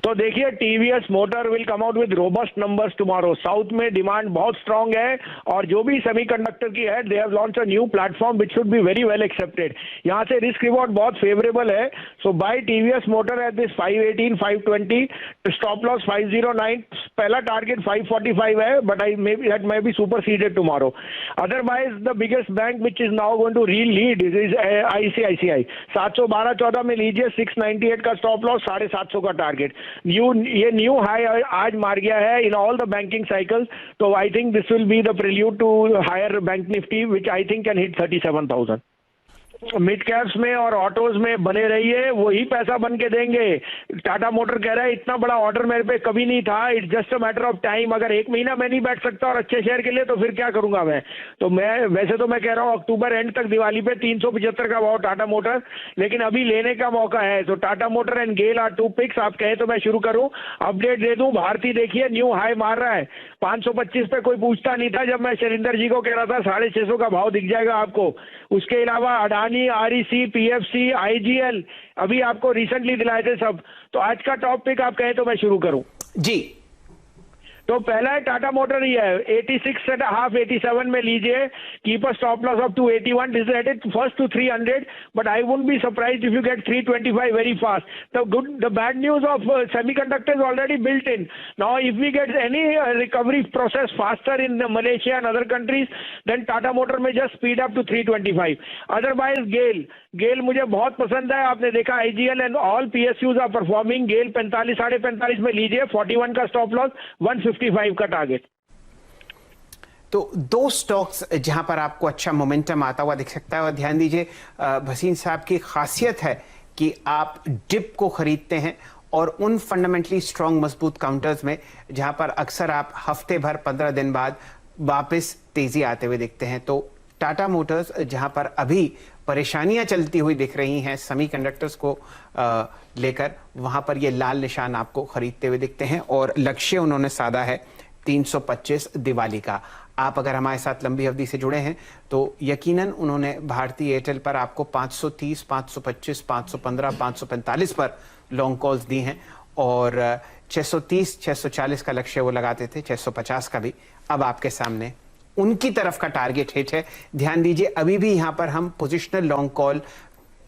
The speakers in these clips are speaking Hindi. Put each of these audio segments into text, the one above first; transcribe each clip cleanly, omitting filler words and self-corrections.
तो देखिए TVS motor will come out with robust numbers tomorrow. South में डिमांड बहुत स्ट्रांग है और जो भी सेमीकंडक्टर की है, they have launch a new platform which should be very well accepted. यहाँ से रिस्क रिवॉर्ड बहुत फेवरेबल है। So buy TVS motor at this 518, 520, stop loss 509, पहला टारगेट 545 है, but I may be that may be superseded tomorrow. Otherwise the biggest bank which is now going to lead is ICICI. 712-14 में लीजिए, 698 का स्टॉप लॉस, 750 का टारगेट। ये न्यू हाई आज मार गया है in all the banking cycle. तो I think this will be the prelude to higher bank nifty which I think can hit 37,000। Mid caps में और ऑटोज में बने रहिए, वही पैसा बन के देंगे। टाटा मोटर कह रहा है इतना बड़ा ऑर्डर मेरे पे कभी नहीं था, it's just a matter of time. अगर एक महीना मैं नहीं बैठ सकता और अच्छे शेयर के लिए, तो फिर क्या करूंगा मैं। तो वैसे तो मैं कह रहा हूँ अक्टूबर एंड तक, दिवाली पे 375 का भाव टाटा मोटर, लेकिन अभी लेने का मौका है। तो Tata motor and GAIL are 2 picks. आप कहे तो मैं शुरू करूं, अपडेट दे दूं। भारती देखिए न्यू हाई मार रहा है, 525 पे कोई पूछता नहीं था जब मैं शैलेंद्र जी को कह रहा था 650 का भाव दिख जाएगा आपको। उसके अलावा अडानी, आरईसी, पीएफसी, आईजीएल अभी आपको रिसेंटली दिलाए थे सब। तो आज का टॉप पिक आप कहें तो मैं शुरू करूं जी। तो पहला है टाटा मोटर ही है, 86.5, 87 में लीजिए। Keep a stop loss of 281, this is headed first to 300, but I wouldn't be surprised if you get 325 very fast. The bad news of semiconductor is already built in. Now if we get any recovery process faster in Malaysia and other countries, then Tata motor में just speed up to 325। Otherwise GAIL मुझे बहुत पसंद है। आपने देखा IGL and all PSUs are performing. GAIL 45, 45.5 में लीजिए, 41 का स्टॉप लॉस, 155 का टारगेट। तो दो स्टॉक्स जहां पर आपको अच्छा मोमेंटम आता हुआ दिख सकता है, और ध्यान दीजिए भसीन साहब की खासियत है कि आप डिप को खरीदते हैं और उन फंडामेंटली स्ट्रांग मजबूत काउंटर्स में जहां पर अक्सर आप हफ्ते भर 15 दिन बाद वापस तेजी आते हुए दिखते हैं। तो टाटा मोटर्स जहां पर अभी परेशानियां चलती हुई दिख रही हैं सेमीकंडक्टर्स को लेकर, वहां पर ये लाल निशान आपको खरीदते हुए दिखते हैं और लक्ष्य उन्होंने साधा है 325 दिवाली का। आप अगर हमारे साथ लंबी अवधि से जुड़े हैं तो यकीनन उन्होंने भारतीय एयरटेल पर आपको 530, 525, 515, 545 पर लॉन्ग कॉल्स दी हैं और 630, 640 का लक्ष्य वो लगाते थे, 650 का भी अब आपके सामने उनकी तरफ का टारगेट हिट है। ध्यान दीजिए अभी भी यहां पर हम पोजिशनल लॉन्ग कॉल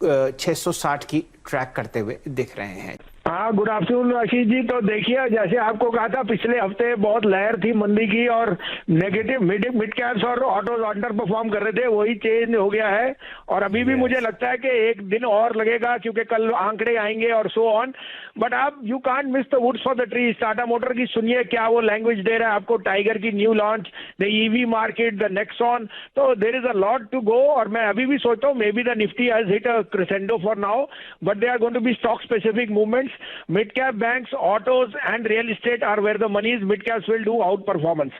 660 की ट्रैक करते हुए दिख रहे हैं। हाँ, गुड आफ्टरनून आशीष जी। तो देखिए, जैसे आपको कहा था पिछले हफ्ते बहुत लहर थी मंदी की और नेगेटिव मिड कैप्स और ऑटोज अंडर परफॉर्म कर रहे थे, वही चेंज हो गया है। और अभी भी मुझे लगता है कि एक दिन और लगेगा क्योंकि कल आंकड़े आएंगे और सो ऑन। बट आप you can't miss the woods for the trees. Tata motor की सुनिए क्या वो लैंग्वेज दे रहा है आपको, टाइगर की new launch, the EV market, the Nexon. तो there is a lot to go. और मैं अभी भी सोचता हूँ maybe the nifty has hit a crescendo for now, but they are going to be stock specific movements. Mid cap banks, autos and real estate are where the money is. Mid caps will do outperformance.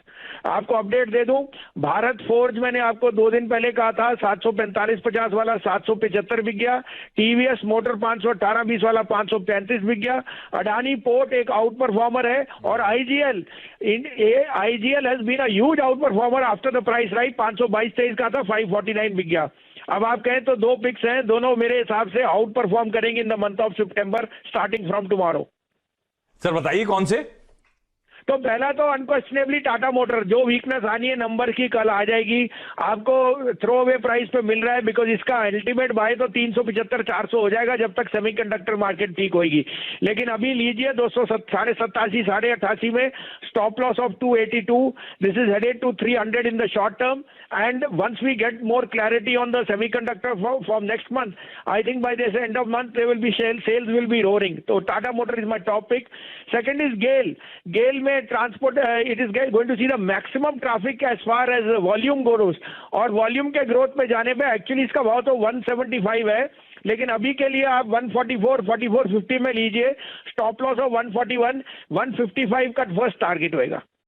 आपको अपडेट दे दूं, भारत फोर्ज मैंने आपको 2 दिन पहले कहा था 745-50 वाला 775 बिक गया। टीवीएस मोटर 518-20 वाला 535 बिक गया। अडानी पोर्ट एक आउट परफॉर्मर है और IGL has been a huge out performer after the price right. 522-23 का था, 549 बिक गया। अब आप कहें तो 2 पिक्स हैं, दोनों मेरे हिसाब से आउट परफॉर्म करेंगे in the month of September starting from tomorrow. Sir बताइए कौन से। तो पहला तो अनक्वेश्चनेबली टाटा मोटर, जो वीकनेस आनी है नंबर की कल आ जाएगी। आपको थ्रो अवे प्राइस पे मिल रहा है बिकॉज इसका अल्टीमेट बाय तो 375-400 हो जाएगा जब तक सेमीकंडक्टर मार्केट ठीक होगी। लेकिन अभी लीजिए 287, 88 में stop loss of 282। This is headed to 300 in the short term and once we get more clarity on the semiconductor from next month, I think by this end of month they will be sales will be roaring. तो Tata motor is my top pick. Second is GAIL में transport, it is going to see the maximum traffic as far as volume goes. और वॉल्यूम के ग्रोथ पे जाने पे एक्चुअली इसका भाव तो 175 है, लेकिन अभी के लिए आप 144, 4450 में लीजिए। स्टॉप लॉस ऑफ 141, 155 का फर्स्ट टारगेट होएगा।